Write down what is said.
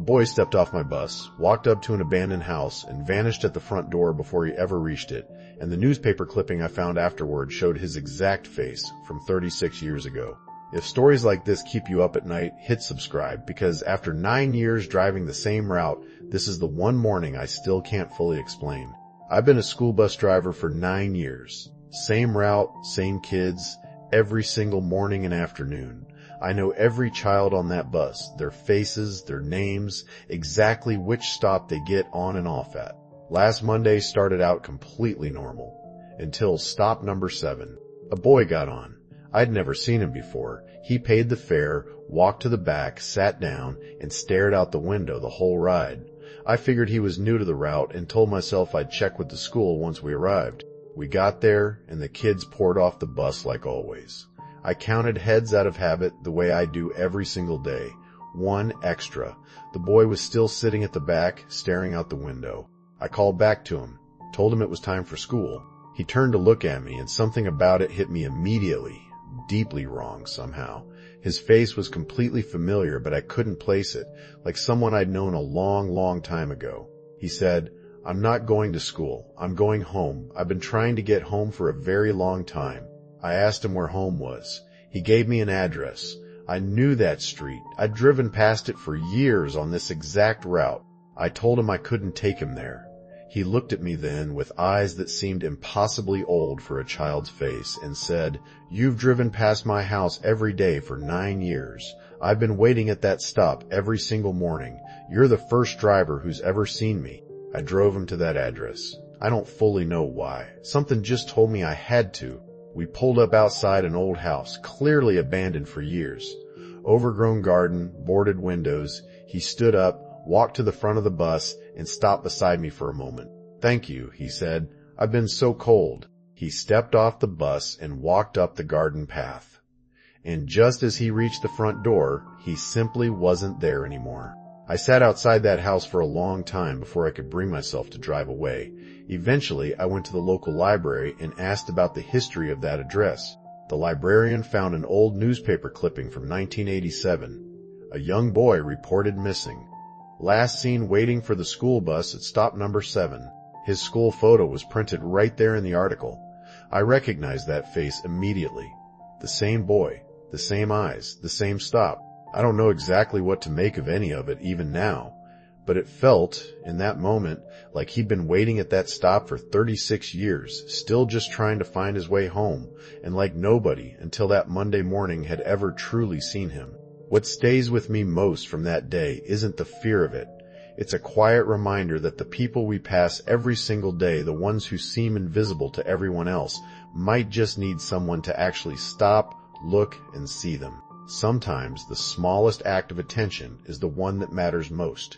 boy stepped off my bus, walked up to an abandoned house, and vanished at the front door before he ever reached it, and the newspaper clipping I found afterward showed his exact face from 36 years ago. If stories like this keep you up at night, hit subscribe, because after 9 years driving the same route, this is the one morning I still can't fully explain. I've been a school bus driver for 9 years. Same route, same kids, every single morning and afternoon. I know every child on that bus, their faces, their names, exactly which stop they get on and off at. Last Monday started out completely normal, until stop number 7. A boy got on. I'd never seen him before. He paid the fare, walked to the back, sat down, and stared out the window the whole ride. I figured he was new to the route and told myself I'd check with the school once we arrived. We got there, and the kids poured off the bus like always. I counted heads out of habit the way I do every single day. 1 extra. The boy was still sitting at the back, staring out the window. I called back to him, told him it was time for school. He turned to look at me, and something about it hit me immediately. Deeply wrong somehow. His face was completely familiar, but I couldn't place it, like someone I'd known a long, long time ago. He said, "I'm not going to school. I'm going home. I've been trying to get home for a very long time." I asked him where home was. He gave me an address. I knew that street. I'd driven past it for years on this exact route. I told him I couldn't take him there. He looked at me then with eyes that seemed impossibly old for a child's face and said, "You've driven past my house every day for 9 years. I've been waiting at that stop every single morning. You're the first driver who's ever seen me." I drove him to that address. I don't fully know why. Something just told me I had to. We pulled up outside an old house, clearly abandoned for years. Overgrown garden, boarded windows. He stood up, walked to the front of the bus, and stopped beside me for a moment. "Thank you," he said. "I've been so cold." He stepped off the bus and walked up the garden path. And just as he reached the front door, he simply wasn't there anymore. I sat outside that house for a long time before I could bring myself to drive away. Eventually, I went to the local library and asked about the history of that address. The librarian found an old newspaper clipping from 1987. A young boy reported missing. Last seen waiting for the school bus at stop number 7. His school photo was printed right there in the article. I recognized that face immediately. The same boy, the same eyes, the same stop. I don't know exactly what to make of any of it even now, but it felt, in that moment, like he'd been waiting at that stop for 36 years, still just trying to find his way home, and like nobody until that Monday morning had ever truly seen him. What stays with me most from that day isn't the fear of it. It's a quiet reminder that the people we pass every single day, the ones who seem invisible to everyone else, might just need someone to actually stop, look, and see them. Sometimes the smallest act of attention is the one that matters most.